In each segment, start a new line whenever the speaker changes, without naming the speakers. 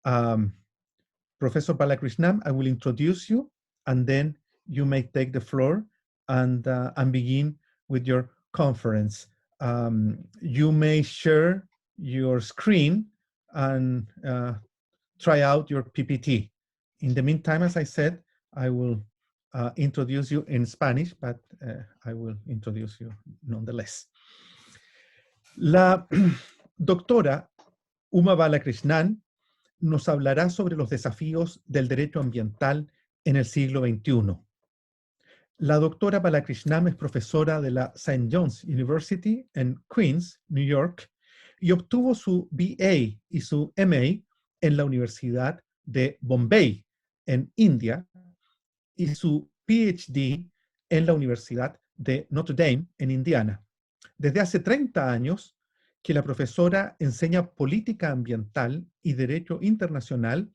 Professor Balakrishnan, I will introduce you, and then you may take the floor and begin with your conference. You may share your screen and try out your PPT. In the meantime, as I said, I will introduce you in Spanish, but I will introduce you nonetheless. La doctora Uma Balakrishnan nos hablará sobre los desafíos del derecho ambiental en el siglo XXI. La doctora Balakrishnan es profesora de la St. John's University en Queens, New York, y obtuvo su BA y su MA en la Universidad de Bombay, en India, y su PhD en la Universidad de Notre Dame, en Indiana. Desde hace 30 años que la profesora enseña política ambiental y derecho internacional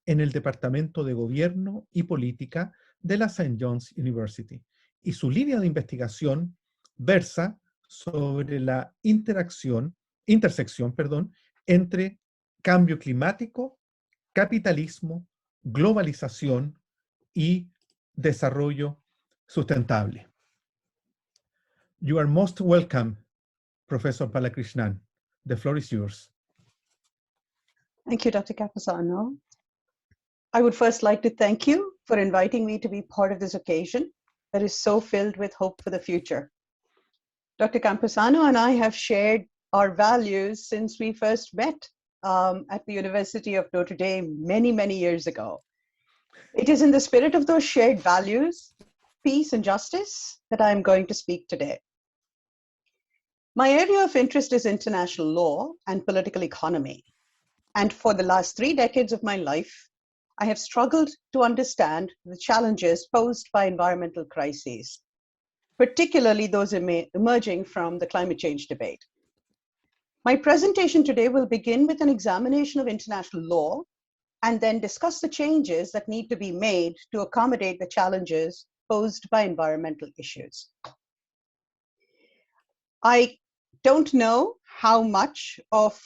en el Departamento de Gobierno y Política de la St. John's University. Y su línea de investigación versa sobre la intersección entre cambio climático, capitalismo, globalización y desarrollo sustentable. You are most welcome, Professor Balakrishnan. The floor is yours.
Thank you, Dr. Camposano. I would first like to thank you for inviting me to be part of this occasion that is so filled with hope for the future. Dr. Camposano and I have shared our values since we first met at the University of Notre Dame many, many years ago. It is in the spirit of those shared values, peace and justice, that I am going to speak today. My area of interest is international law and political economy. And for the last 3 decades of my life, I have struggled to understand the challenges posed by environmental crises, particularly those emerging from the climate change debate. My presentation today will begin with an examination of international law and then discuss the changes that need to be made to accommodate the challenges posed by environmental issues. I don't know how much of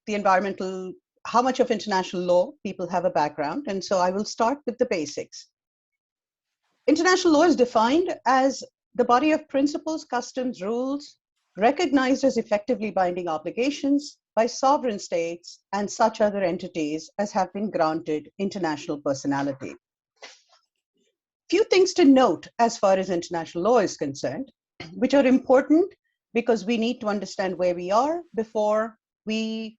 international law people have a background, and so I will start with the basics. International law is defined as the body of principles, customs, rules, recognized as effectively binding obligations by sovereign states and such other entities as have been granted international personality. Few things to note as far as international law is concerned, which are important because we need to understand where we are before we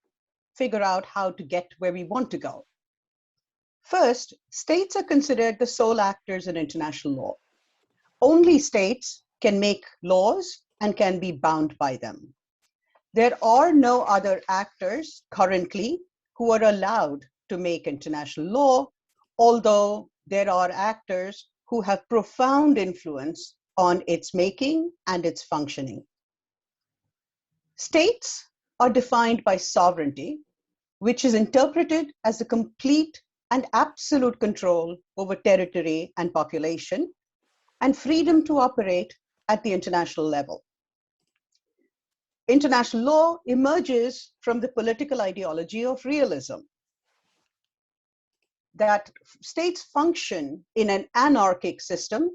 figure out how to get where we want to go. First, states are considered the sole actors in international law. Only states can make laws and can be bound by them. There are no other actors currently who are allowed to make international law, although there are actors who have profound influence on its making and its functioning. States are defined by sovereignty, which is interpreted as the complete and absolute control over territory and population, and freedom to operate at the international level. International law emerges from the political ideology of realism, that states function in an anarchic system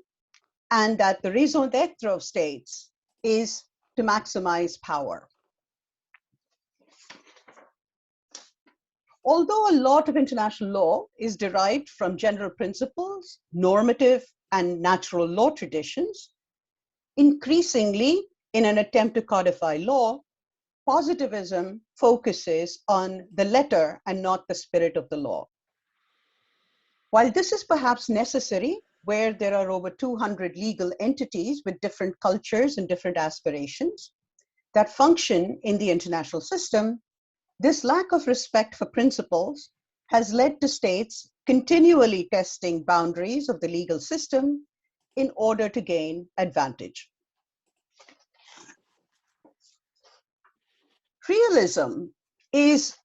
and that the raison d'etre of states is to maximize power. Although a lot of international law is derived from general principles, normative and natural law traditions, increasingly in an attempt to codify law, positivism focuses on the letter and not the spirit of the law. While this is perhaps necessary where there are over 200 legal entities with different cultures and different aspirations that function in the international system, this lack of respect for principles has led to states continually testing boundaries of the legal system in order to gain advantage. Realism is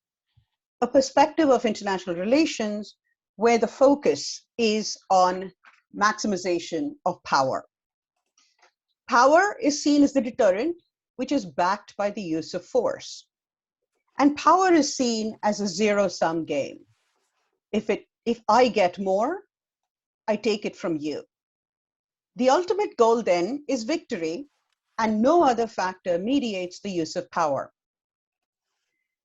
a perspective of international relations where the focus is on maximization of power. Power is seen as the deterrent, which is backed by the use of force. And power is seen as a zero-sum game. If I get more, I take it from you. The ultimate goal then is victory, and no other factor mediates the use of power.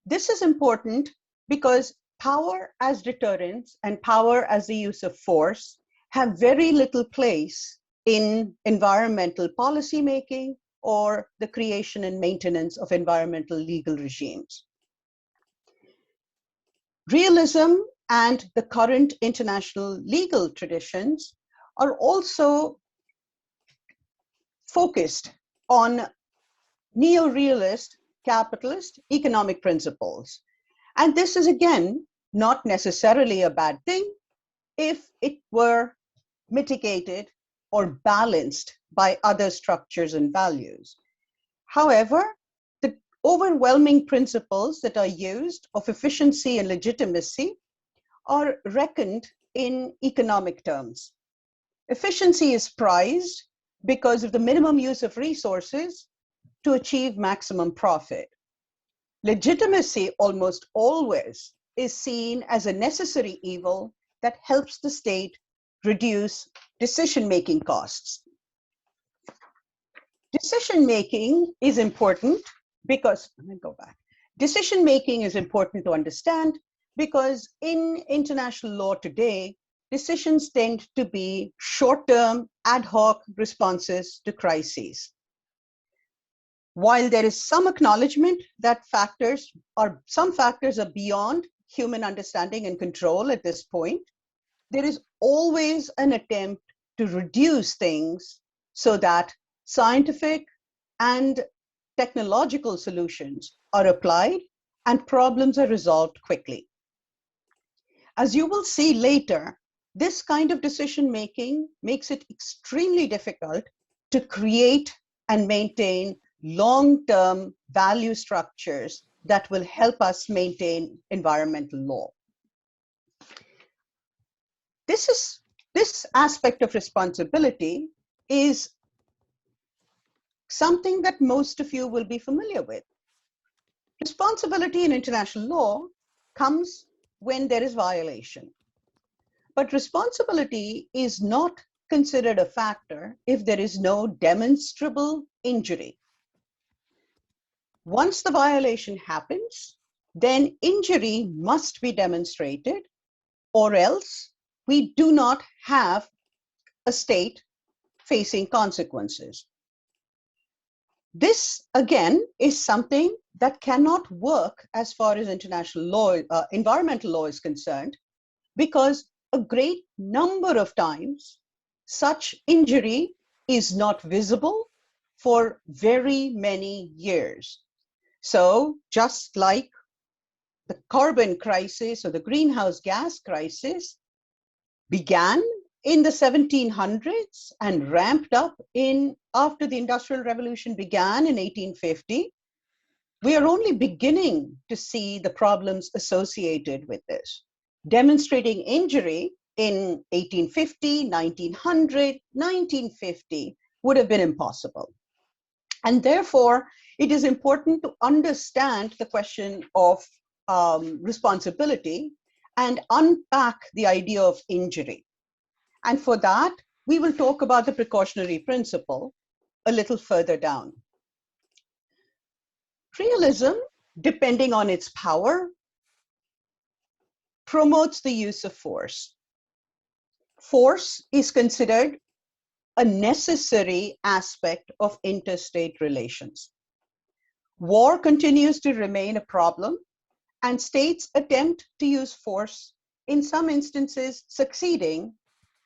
This is important because power as deterrence and power as the use of force have very little place in environmental policy making or the creation and maintenance of environmental legal regimes. Realism and the current international legal traditions are also focused on neo-realist capitalist economic principles. And this is, again, not necessarily a bad thing if it were mitigated or balanced by other structures and values. However, the overwhelming principles that are used of efficiency and legitimacy are reckoned in economic terms. Efficiency is prized because of the minimum use of resources to achieve maximum profit. Legitimacy almost always is seen as a necessary evil that helps the state reduce decision-making costs. Decision-making is important because, let me go back. Decision-making is important to understand because in international law today, decisions tend to be short-term, ad hoc responses to crises. While there is some acknowledgement that some factors are beyond human understanding and control at this point, there is always an attempt to reduce things so that scientific and technological solutions are applied and problems are resolved quickly. As you will see later, this kind of decision-making makes it extremely difficult to create and maintain long-term value structures that will help us maintain environmental law. This aspect of responsibility is something that most of you will be familiar with. Responsibility in international law comes when there is violation. But responsibility is not considered a factor if there is no demonstrable injury. Once the violation happens, then injury must be demonstrated, or else we do not have a state facing consequences. This, again, is something that cannot work as far as international law, environmental law is concerned, because a great number of times such injury is not visible for very many years. So just like the carbon crisis or the greenhouse gas crisis began in the 1700s and ramped up after the Industrial Revolution began in 1850, we are only beginning to see the problems associated with this. Demonstrating injury in 1850, 1900, 1950 would have been impossible. And therefore, it is important to understand the question of responsibility and unpack the idea of injury. And for that, we will talk about the precautionary principle a little further down. Realism, depending on its power, promotes the use of force. Force is considered a necessary aspect of interstate relations. War continues to remain a problem, and states attempt to use force, in some instances succeeding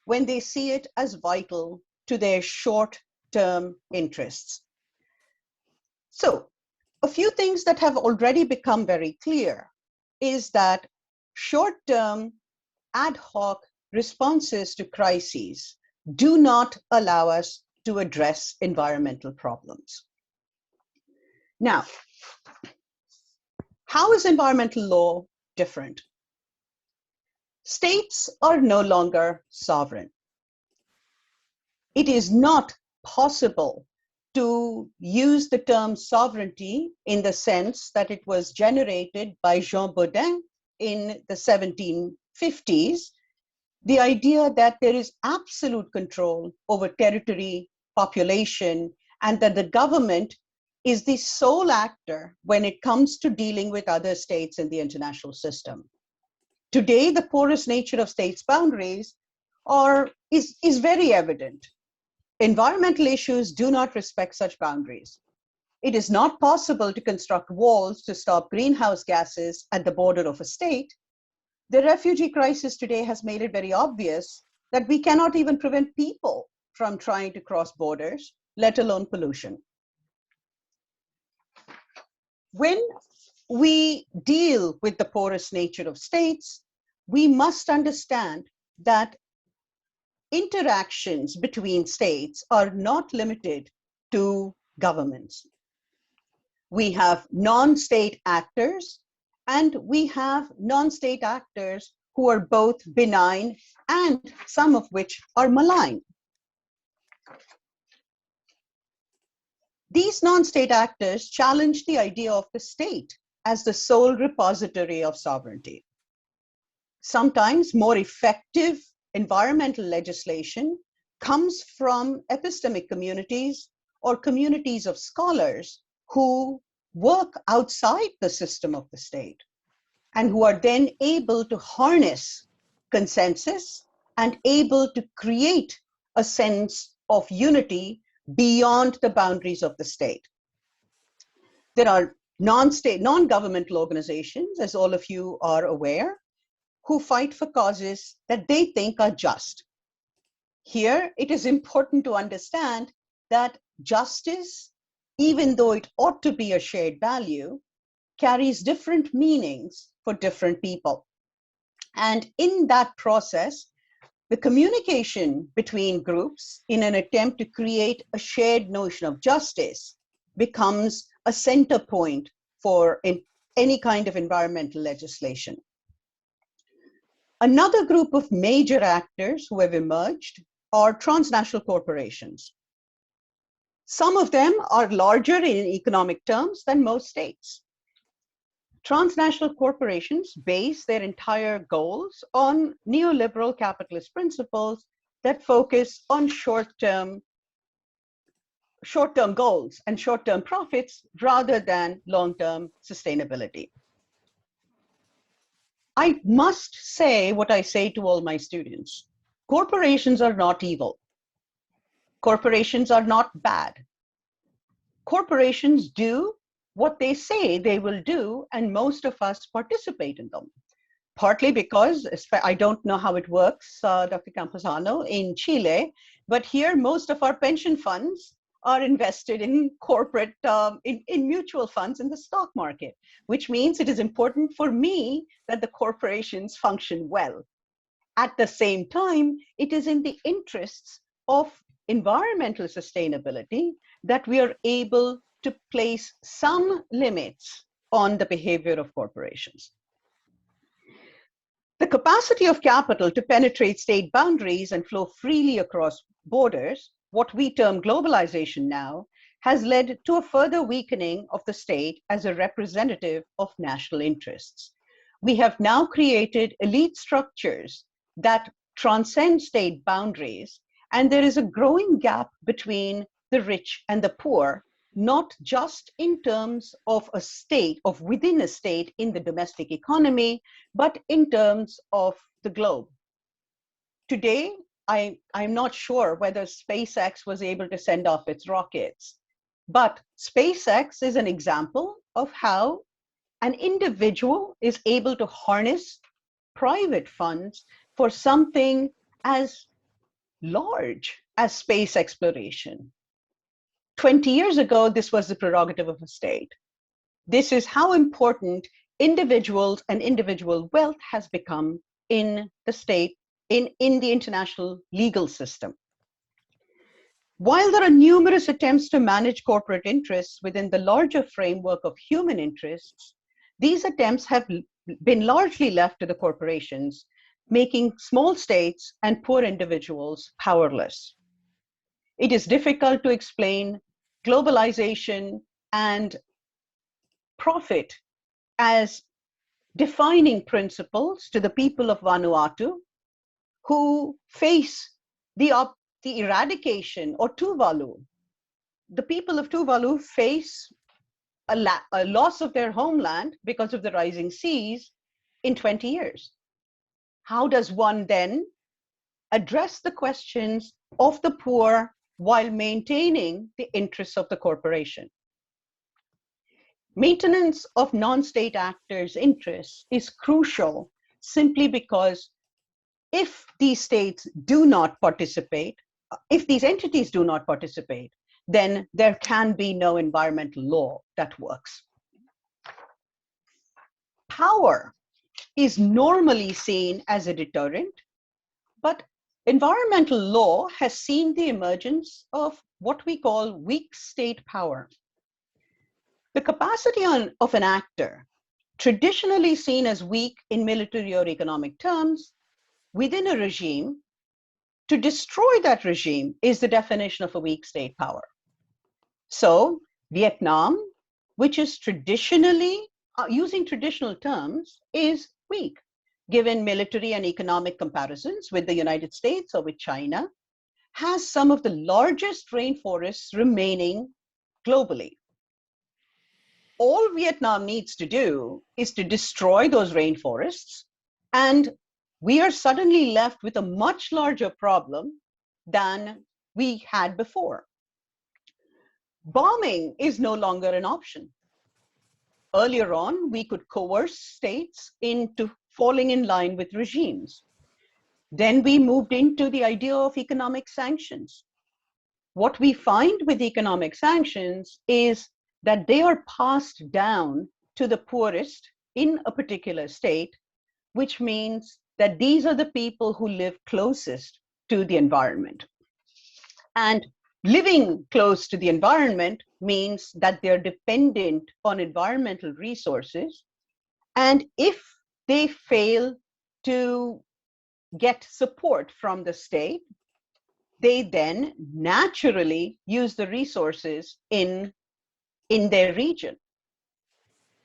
when they see it as vital to their short-term interests. So, a few things that have already become very clear is that short-term, ad hoc responses to crises do not allow us to address environmental problems. Now, how is environmental law different? States are no longer sovereign. It is not possible to use the term sovereignty in the sense that it was generated by Jean Bodin in the 1750s, the idea that there is absolute control over territory, population, and that the government is the sole actor when it comes to dealing with other states in the international system. Today, the porous nature of states' boundaries is very evident. Environmental issues do not respect such boundaries. It is not possible to construct walls to stop greenhouse gases at the border of a state. The refugee crisis today has made it very obvious that we cannot even prevent people from trying to cross borders, let alone pollution. When we deal with the porous nature of states, we must understand that interactions between states are not limited to governments. We have non-state actors, and we have non-state actors who are both benign and some of which are malign. These non-state actors challenge the idea of the state as the sole repository of sovereignty. Sometimes more effective environmental legislation comes from epistemic communities or communities of scholars who work outside the system of the state and who are then able to harness consensus and able to create a sense of unity beyond the boundaries of the state. There are non-governmental organizations, as all of you are aware, who fight for causes that they think are just. Here, it is important to understand that justice, even though it ought to be a shared value, carries different meanings for different people. And in that process, the communication between groups in an attempt to create a shared notion of justice becomes a center point for any kind of environmental legislation. Another group of major actors who have emerged are transnational corporations. Some of them are larger in economic terms than most states. Transnational corporations base their entire goals on neoliberal capitalist principles that focus on short-term goals and short-term profits rather than long-term sustainability. I must say what I say to all my students. Corporations are not evil. Corporations are not bad. Corporations do what they say they will do, and most of us participate in them. Partly because, I don't know how it works, Dr. Camposano, in Chile, but here most of our pension funds are invested in corporate, in mutual funds in the stock market, which means it is important for me that the corporations function well. At the same time, it is in the interests of environmental sustainability that we are able to place some limits on the behavior of corporations. The capacity of capital to penetrate state boundaries and flow freely across borders, what we term globalization now, has led to a further weakening of the state as a representative of national interests. We have now created elite structures that transcend state boundaries, and there is a growing gap between the rich and the poor, not just in terms of a state, of within a state in the domestic economy, but in terms of the globe. Today, I'm not sure whether SpaceX was able to send off its rockets, but SpaceX is an example of how an individual is able to harness private funds for something as large as space exploration. 20 years ago, this was the prerogative of a state. This is how important individuals and individual wealth has become in the state, in the international legal system. While there are numerous attempts to manage corporate interests within the larger framework of human interests, these attempts have been largely left to the corporations, making small states and poor individuals powerless. It is difficult to explain globalization and profit as defining principles to the people of Vanuatu, who face the eradication, or Tuvalu. The people of Tuvalu face a loss of their homeland because of the rising seas in 20 years. How does one then address the questions of the poor while maintaining the interests of the corporation? Maintenance of non-state actors' interests is crucial simply because if these states do not participate, if these entities do not participate, then there can be no environmental law that works. Power is normally seen as a deterrent, but environmental law has seen the emergence of what we call weak state power. The capacity of an actor, traditionally seen as weak in military or economic terms, within a regime, to destroy that regime is the definition of a weak state power. So Vietnam, which is traditionally, using traditional terms, is weak, given military and economic comparisons with the United States or with China, has some of the largest rainforests remaining globally. All Vietnam needs to do is to destroy those rainforests, and we are suddenly left with a much larger problem than we had before. Bombing is no longer an option. Earlier on, we could coerce states into falling in line with regimes. Then we moved into the idea of economic sanctions. What we find with economic sanctions is that they are passed down to the poorest in a particular state, which means that these are the people who live closest to the environment. And living close to the environment means that they're dependent on environmental resources. And if they fail to get support from the state, they then naturally use the resources in their region.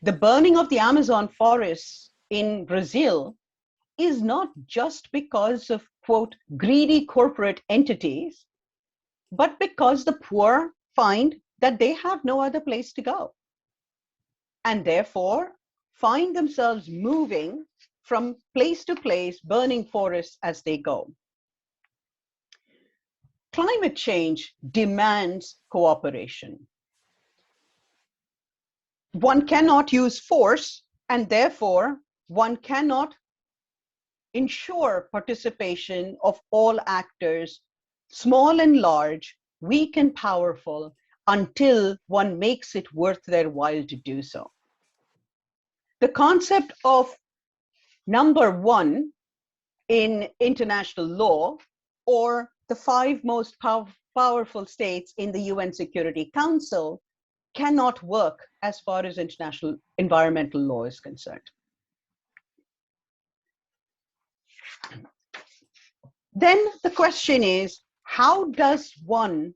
The burning of the Amazon forests in Brazil is not just because of, quote, greedy corporate entities, but because the poor find that they have no other place to go, and therefore find themselves moving from place to place, burning forests as they go. Climate change demands cooperation. One cannot use force, and therefore one cannot ensure participation of all actors, small and large, weak and powerful, until one makes it worth their while to do so. The concept of number one in international law, or the 5 most powerful states in the UN Security Council, cannot work as far as international environmental law is concerned. Then the question is, how does one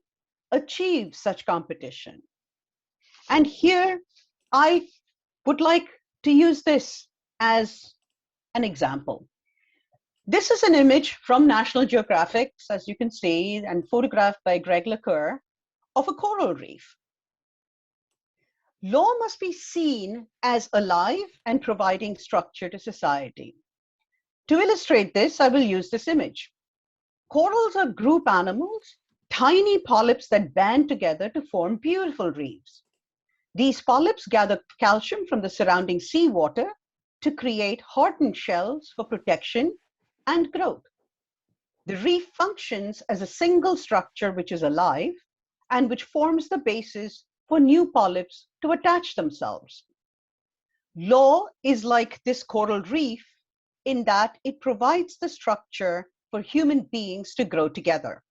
achieve such competition? And here I would like to use this as an example. This is an image from National Geographic, as you can see, and photographed by Greg LeCoeur, of a coral reef. Law must be seen as alive and providing structure to society. To illustrate this, I will use this image. Corals are group animals, tiny polyps that band together to form beautiful reefs. These polyps gather calcium from the surrounding seawater to create hardened shells for protection and growth. The reef functions as a single structure which is alive and which forms the basis for new polyps to attach themselves. Law is like this coral reef in that it provides the structure for human beings to grow together.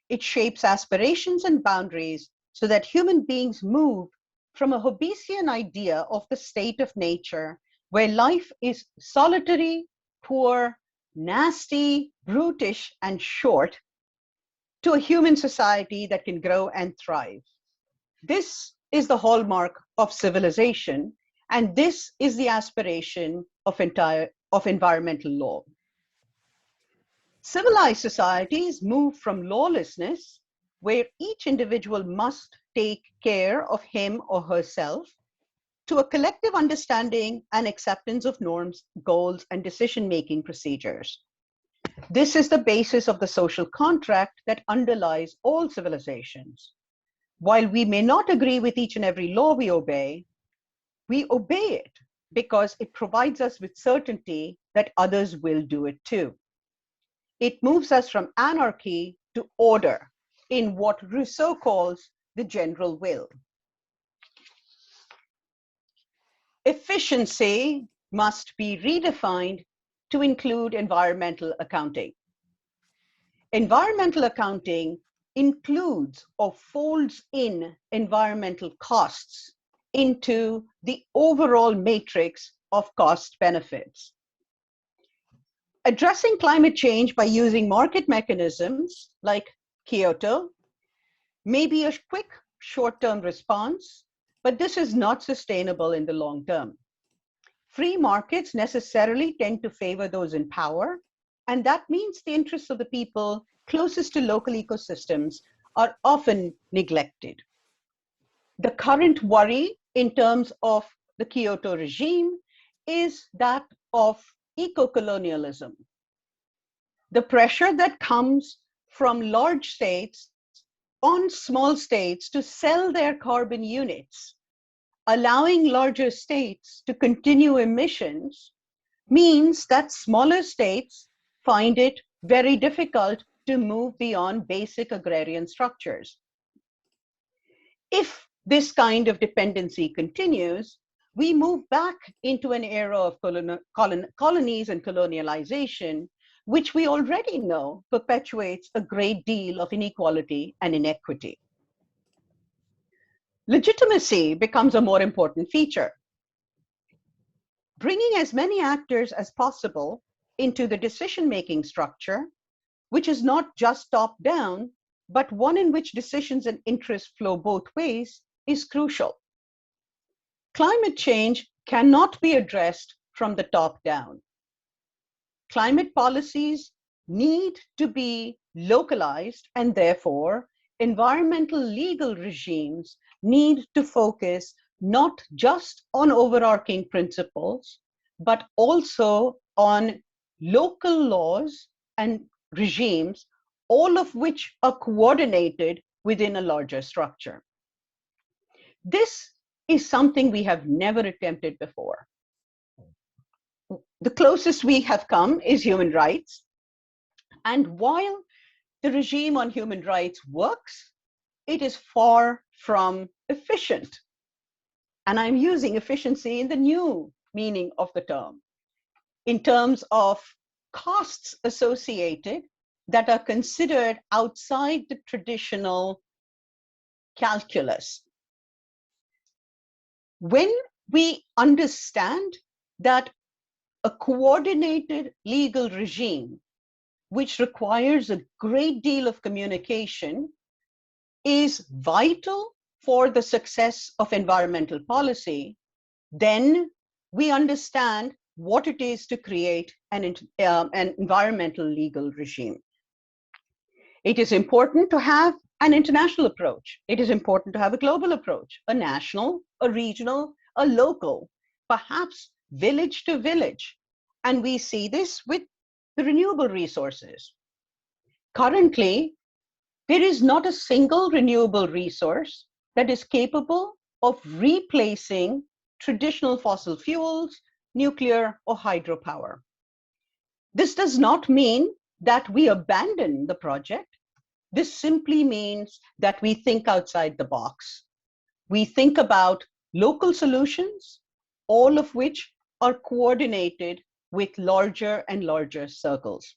It shapes aspirations and boundaries so that human beings move from a Hobbesian idea of the state of nature, where life is solitary, poor, nasty, brutish, and short, to a human society that can grow and thrive. This is the hallmark of civilization, and this is the aspiration of environmental law. Civilized societies move from lawlessness, where each individual must take care of him or herself, to a collective understanding and acceptance of norms, goals, and decision-making procedures. This is the basis of the social contract that underlies all civilizations. While we may not agree with each and every law we obey it because it provides us with certainty that others will do it too. It moves us from anarchy to order in what Rousseau calls the general will. Efficiency must be redefined to include environmental accounting. Environmental accounting includes or folds in environmental costs into the overall matrix of cost benefits. Addressing climate change by using market mechanisms like Kyoto may be a quick short-term response, but this is not sustainable in the long term. Free markets necessarily tend to favor those in power, and that means the interests of the people closest to local ecosystems are often neglected. The current worry in terms of the Kyoto regime is that of eco-colonialism. The pressure that comes from large states on small states to sell their carbon units, allowing larger states to continue emissions, means that smaller states find it very difficult to move beyond basic agrarian structures. If this kind of dependency continues, we move back into an era of colonies and colonialization, which we already know perpetuates a great deal of inequality and inequity. Legitimacy becomes a more important feature. Bringing as many actors as possible into the decision-making structure, which is not just top-down, but one in which decisions and interests flow both ways, is crucial. Climate change cannot be addressed from the top down. Climate policies need to be localized, and therefore, environmental legal regimes need to focus not just on overarching principles, but also on local laws and regimes, all of which are coordinated within a larger structure. This is something we have never attempted before. The closest we have come is human rights. And while the regime on human rights works, it is far from efficient. And I'm using efficiency in the new meaning of the term, in terms of costs associated that are considered outside the traditional calculus. When we understand that a coordinated legal regime, which requires a great deal of communication, is vital for the success of environmental policy, then we understand what it is to create an environmental legal regime. It is important to have an international approach. It is important to have a global approach, a national, a regional, a local, perhaps village to village. And we see this with the renewable resources. Currently, there is not a single renewable resource that is capable of replacing traditional fossil fuels, nuclear, or hydropower. This does not mean that we abandon the project. This simply means that we think outside the box. We think about local solutions, all of which are coordinated with larger and larger circles.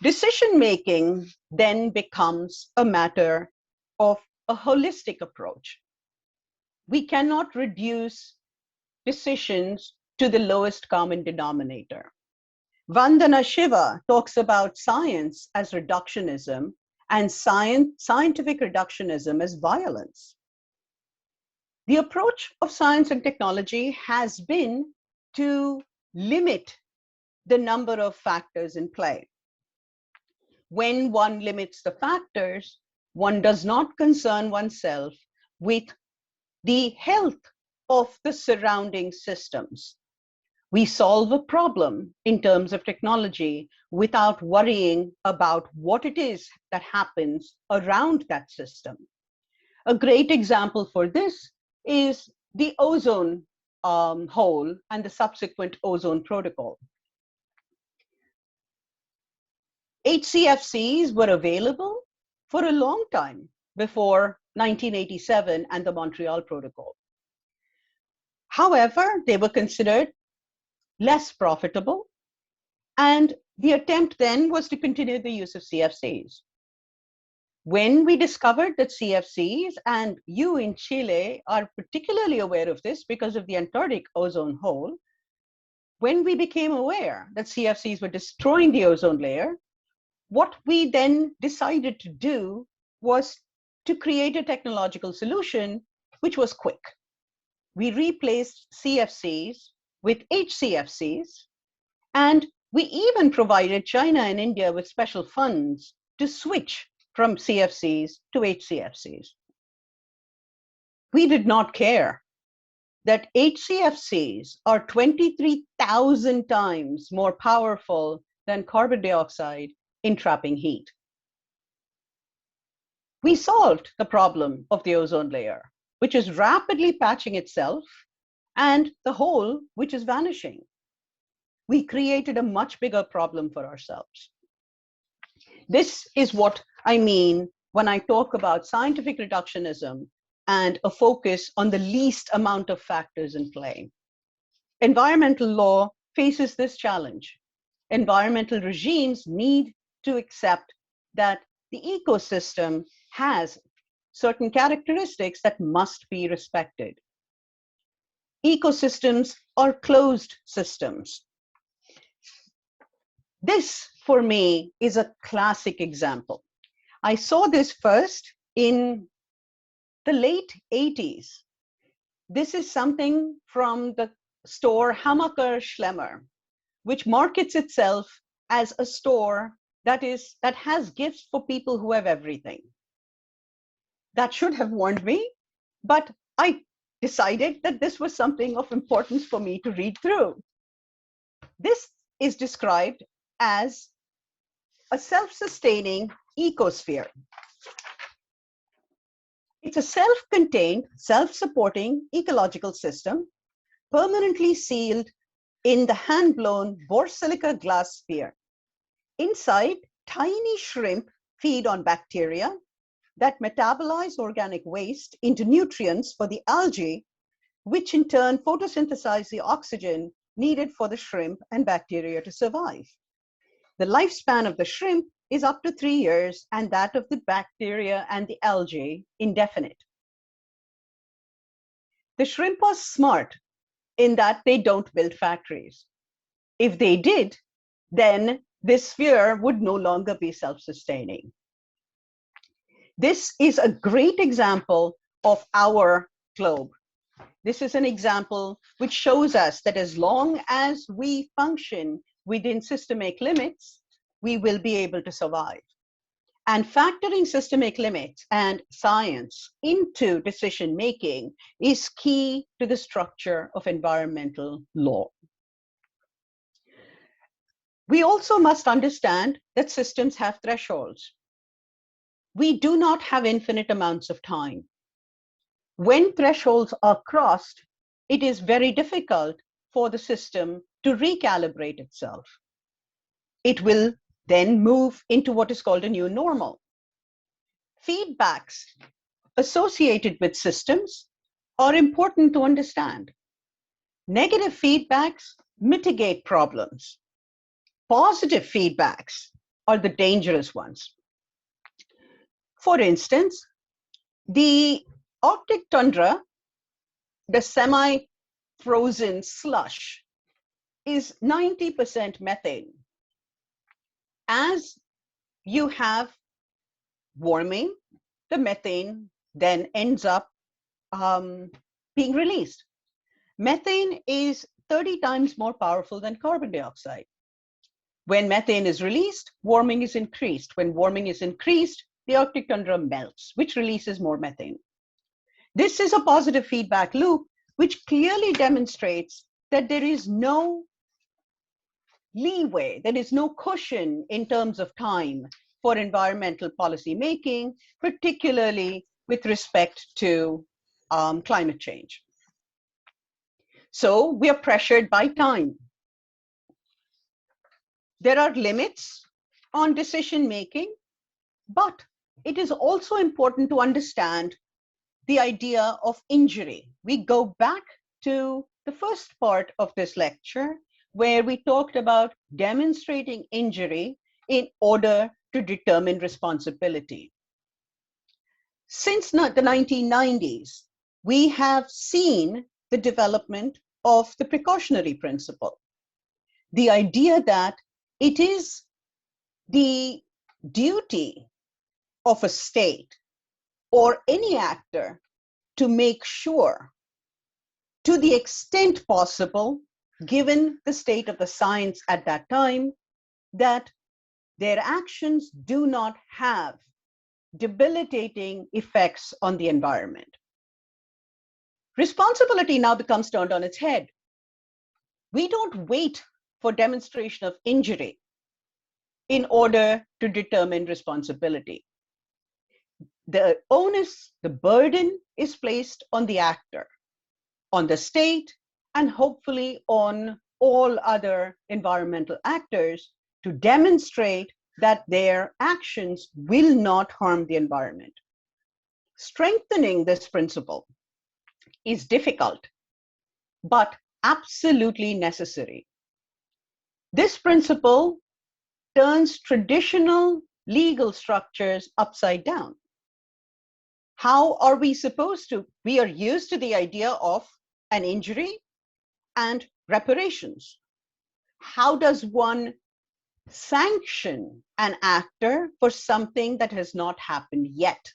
Decision-making then becomes a matter of a holistic approach. We cannot reduce decisions to the lowest common denominator. Vandana Shiva talks about science as reductionism and scientific reductionism as violence. The approach of science and technology has been to limit the number of factors in play. When one limits the factors, one does not concern oneself with the health of the surrounding systems. We solve a problem in terms of technology without worrying about what it is that happens around that system. A great example for this is the ozone hole and the subsequent ozone protocol. HCFCs were available for a long time before 1987 and the Montreal Protocol. However, they were considered less profitable, and the attempt then was to continue the use of CFCs. When we discovered that CFCs, and you in Chile are particularly aware of this because of the Antarctic ozone hole, when we became aware that CFCs were destroying the ozone layer, what we then decided to do was to create a technological solution which was quick. We replaced CFCs with HCFCs, and we even provided China and India with special funds to switch from CFCs to HCFCs. We did not care that HCFCs are 23,000 times more powerful than carbon dioxide in trapping heat. We solved the problem of the ozone layer, which is rapidly patching itself, and the hole, which is vanishing. We created a much bigger problem for ourselves. This is what I mean when I talk about scientific reductionism and a focus on the least amount of factors in play. Environmental law faces this challenge. Environmental regimes need to accept that the ecosystem has certain characteristics that must be respected. Ecosystems are closed systems. This, for me, is a classic example. I saw this first in the late 80s. This is something from the store Hammacher Schlemmer, which markets itself as a store that has gifts for people who have everything. That should have warned me, but I decided that this was something of importance for me to read through. This is described as a self-sustaining ecosphere. It's a self-contained, self-supporting ecological system permanently sealed in the hand-blown borosilica glass sphere. Inside, tiny shrimp feed on bacteria that metabolize organic waste into nutrients for the algae, which in turn photosynthesize the oxygen needed for the shrimp and bacteria to survive. The lifespan of the shrimp is up to 3 years, and that of the bacteria and the algae indefinite. The shrimp are smart in that they don't build factories. If they did, then this sphere would no longer be self-sustaining. This is a great example of our globe. This is an example which shows us that as long as we function within systemic limits, we will be able to survive. And factoring systemic limits and science into decision-making is key to the structure of environmental law. We also must understand that systems have thresholds. We do not have infinite amounts of time. When thresholds are crossed, it is very difficult for the system to recalibrate itself. It will then move into what is called a new normal. Feedbacks associated with systems are important to understand. Negative feedbacks mitigate problems. Positive feedbacks are the dangerous ones. For instance, the Arctic tundra, the semi-frozen slush, is 90% methane. As you have warming, the methane then ends up being released. Methane is 30 times more powerful than carbon dioxide. When methane is released, warming is increased. When warming is increased, the Arctic tundra melts, which releases more methane. This is a positive feedback loop, which clearly demonstrates that there is no leeway, there is no cushion in terms of time for environmental policy making, particularly with respect to climate change. So we are pressured by time. There are limits on decision making, but it is also important to understand the idea of injury. We go back to the first part of this lecture, where we talked about demonstrating injury in order to determine responsibility. Since the 1990s, we have seen the development of the precautionary principle. The idea that it is the duty of a state or any actor to make sure, to the extent possible, given the state of the science at that time, that their actions do not have debilitating effects on the environment. Responsibility now becomes turned on its head. We don't wait for demonstration of injury in order to determine responsibility. The onus, the burden is placed on the actor, on the state, and hopefully on all other environmental actors to demonstrate that their actions will not harm the environment. Strengthening this principle is difficult, but absolutely necessary. This principle turns traditional legal structures upside down. How are we supposed to? We are used to the idea of an injury and reparations. How does one sanction an actor for something that has not happened yet?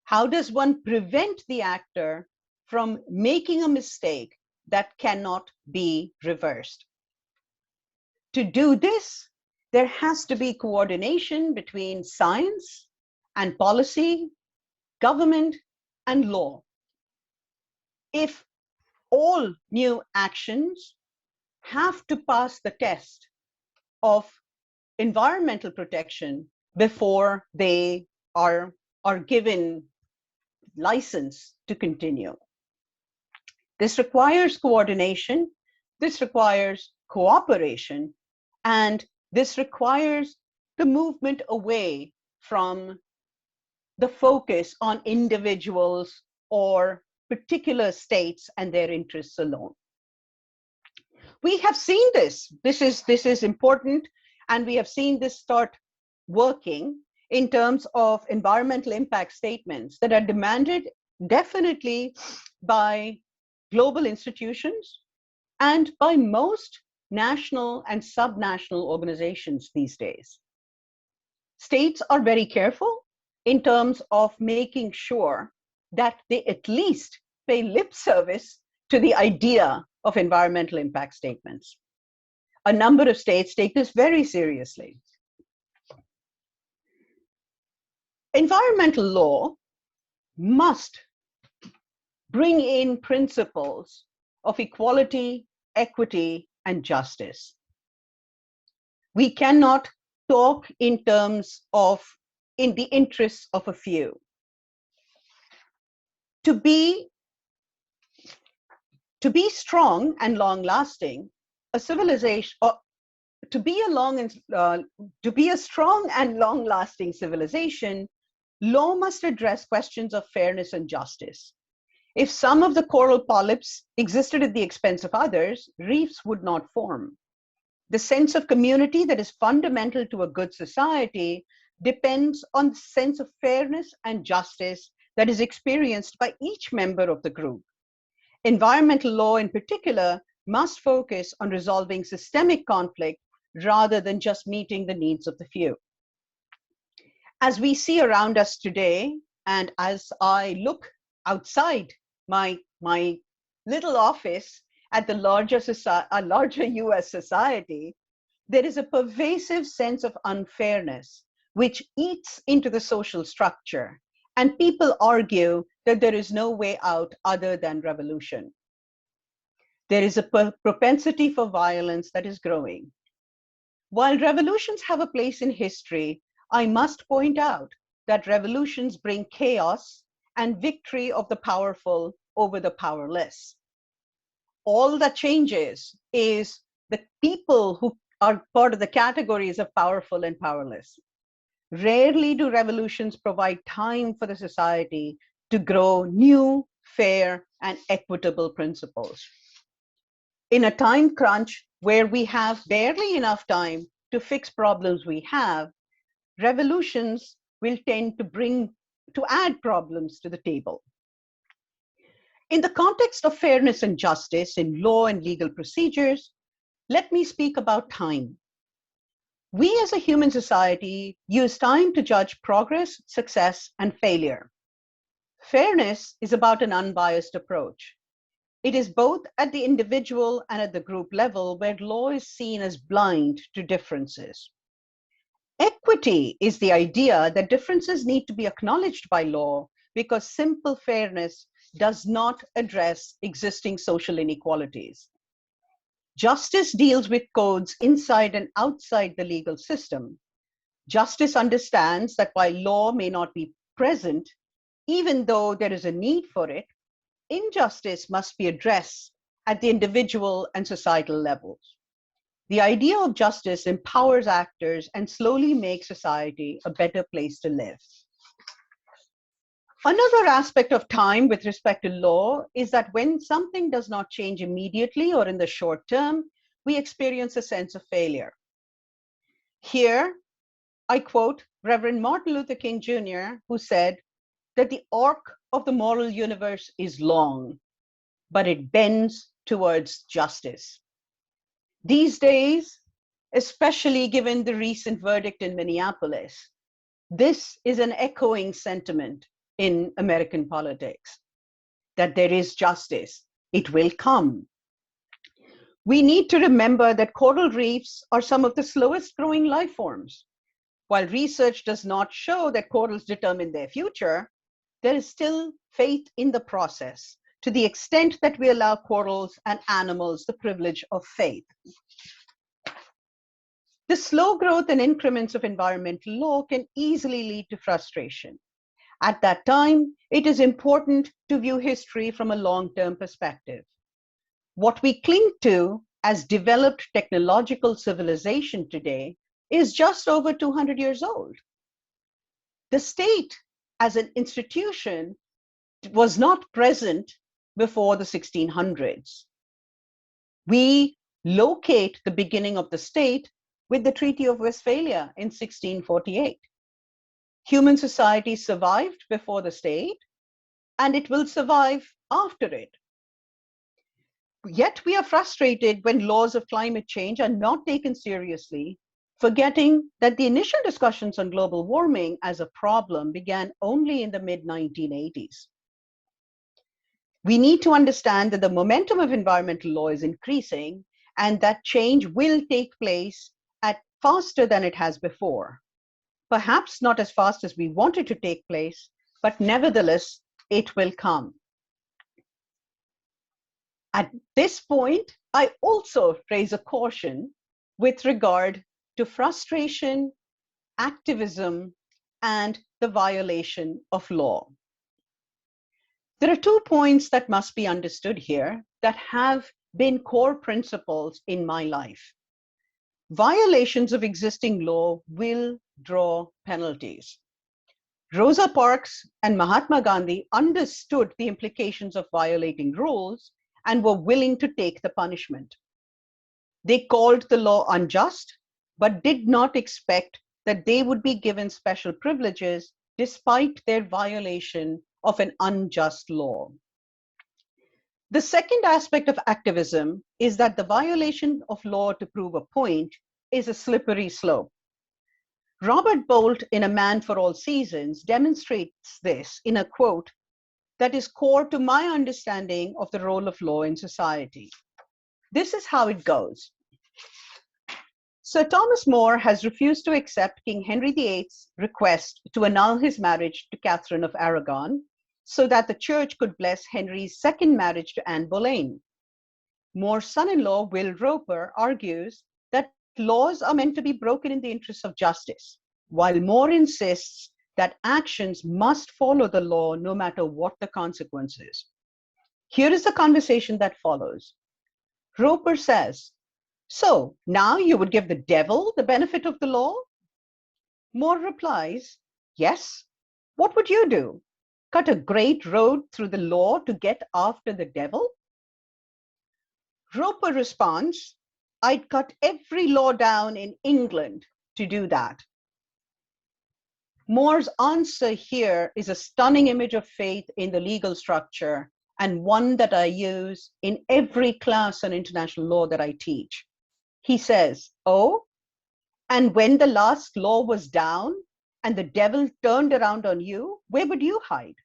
How does one prevent the actor from making a mistake that cannot be reversed? To do this, there has to be coordination between science and policy, government and law. If all new actions have to pass the test of environmental protection before they are given license to continue. This requires coordination, this requires cooperation, and this requires the movement away from the focus on individuals or particular states and their interests alone. We have seen this. This is important, and we have seen this start working in terms of environmental impact statements that are demanded definitely by global institutions and by most national and subnational organizations these days. States are very careful in terms of making sure that they at least pay lip service to the idea of environmental impact statements. A number of states take this very seriously. Environmental law must bring in principles of equality, equity, and justice. We cannot talk in terms of in the interests of a few. To be strong and long-lasting, a civilization, or to be a strong and long-lasting civilization, law must address questions of fairness and justice. If some of the coral polyps existed at the expense of others, reefs would not form. The sense of community that is fundamental to a good society depends on the sense of fairness and justice that is experienced by each member of the group. Environmental law in particular must focus on resolving systemic conflict rather than just meeting the needs of the few. As we see around us today, and as I look outside my little office at the larger US society, there is a pervasive sense of unfairness which eats into the social structure, and people argue that there is no way out other than revolution. There is a propensity for violence that is growing. While revolutions have a place in history, I must point out that revolutions bring chaos and victory of the powerful over the powerless. All that changes is the people who are part of the categories of powerful and powerless. Rarely do revolutions provide time for the society to grow new, fair, and equitable principles. In a time crunch where we have barely enough time to fix problems we have, revolutions will tend to add problems to the table. In the context of fairness and justice in law and legal procedures, let me speak about time. We as a human society use time to judge progress, success, and failure. Fairness is about an unbiased approach. It is both at the individual and at the group level where law is seen as blind to differences. Equity is the idea that differences need to be acknowledged by law because simple fairness does not address existing social inequalities. Justice deals with codes inside and outside the legal system. Justice understands that while law may not be present, even though there is a need for it, injustice must be addressed at the individual and societal levels. The idea of justice empowers actors and slowly makes society a better place to live. Another aspect of time with respect to law is that when something does not change immediately or in the short term, we experience a sense of failure. Here, I quote Reverend Martin Luther King Jr., who said that the arc of the moral universe is long, but it bends towards justice. These days, especially given the recent verdict in Minneapolis, this is an echoing sentiment in American politics, that there is justice. It will come. We need to remember that coral reefs are some of the slowest growing life forms. While research does not show that corals determine their future, there is still faith in the process to the extent that we allow corals and animals the privilege of faith. The slow growth and increments of environmental law can easily lead to frustration. At that time, it is important to view history from a long-term perspective. What we cling to as developed technological civilization today is just over 200 years old. The state as an institution was not present before the 1600s. We locate the beginning of the state with the Treaty of Westphalia in 1648. Human society survived before the state, and it will survive after it. Yet we are frustrated when laws of climate change are not taken seriously, forgetting that the initial discussions on global warming as a problem began only in the mid-1980s. We need to understand that the momentum of environmental law is increasing and that change will take place at faster than it has before. Perhaps not as fast as we want it to take place, but nevertheless, it will come. At this point, I also raise a caution with regard to frustration, activism, and the violation of law. There are 2 points that must be understood here that have been core principles in my life. Violations of existing law will draw penalties. Rosa Parks and Mahatma Gandhi understood the implications of violating rules and were willing to take the punishment. They called the law unjust, but did not expect that they would be given special privileges despite their violation of an unjust law. The second aspect of activism is that the violation of law to prove a point is a slippery slope. Robert Bolt, in A Man for All Seasons, demonstrates this in a quote that is core to my understanding of the role of law in society. This is how it goes. Sir Thomas More has refused to accept King Henry VIII's request to annul his marriage to Catherine of Aragon so that the church could bless Henry's second marriage to Anne Boleyn. More's son-in-law, Will Roper, argues that laws are meant to be broken in the interests of justice, while More insists that actions must follow the law no matter what the consequences. Here is the conversation that follows. Roper says, "So now you would give the devil the benefit of the law?" More replies, "Yes. What would you do? Cut a great road through the law to get after the devil?" Roper responds, "I'd cut every law down in England to do that." More's answer here is a stunning image of faith in the legal structure and one that I use in every class on international law that I teach. He says, "Oh, and when the last law was down and the devil turned around on you, where would you hide?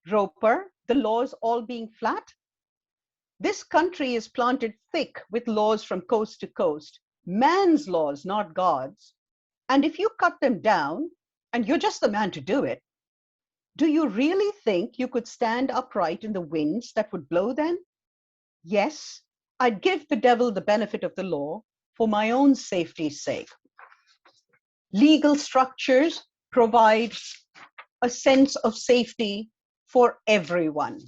Roper, the laws all being flat? This country is planted thick with laws from coast to coast, man's laws, not God's. And if you cut them down, and you're just the man to do it, do you really think you could stand upright in the winds that would blow then? Yes, I'd give the devil the benefit of the law for my own safety's sake." Legal structures provide a sense of safety for everyone.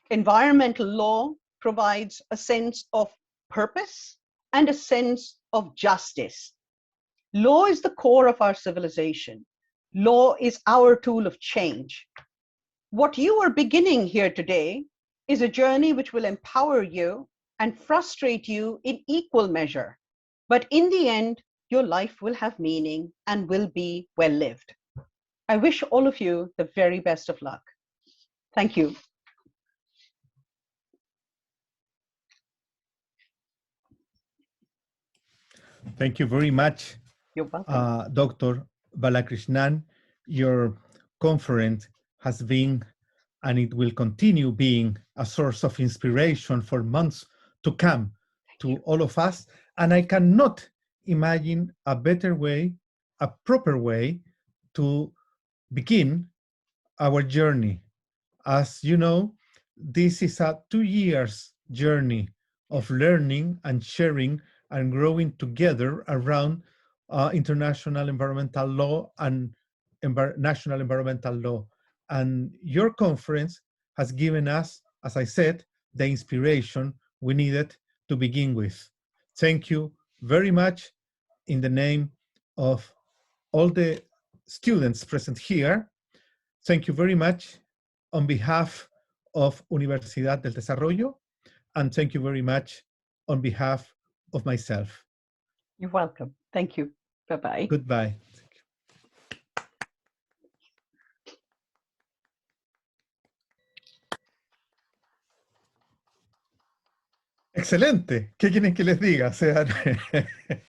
Environmental law provides a sense of purpose and a sense of justice. Law is the core of our civilization. Law is our tool of change. What you are beginning here today is a journey which will empower you and frustrate you in equal measure. But in the end, your life will have meaning and will be well lived. I wish all of you the very best of luck. Thank you.
Thank you very much,
You're welcome.
Dr. Balakrishnan. Your conference has been, and it will continue being, a source of inspiration for months to come to all of us. And I cannot imagine a better way, a proper way to begin our journey. As you know, this is a 2 years journey of learning and sharing and growing together around international environmental law and national environmental law. And your conference has given us, as I said, the inspiration we needed to begin with. Thank you very much in the name of all the students present here. Thank you very much on behalf of Universidad del Desarrollo, and thank you very much on behalf of myself.
You're welcome. Thank you. Bye-bye.
Goodbye. Excelente. ¿Qué quieren que les diga? O sea,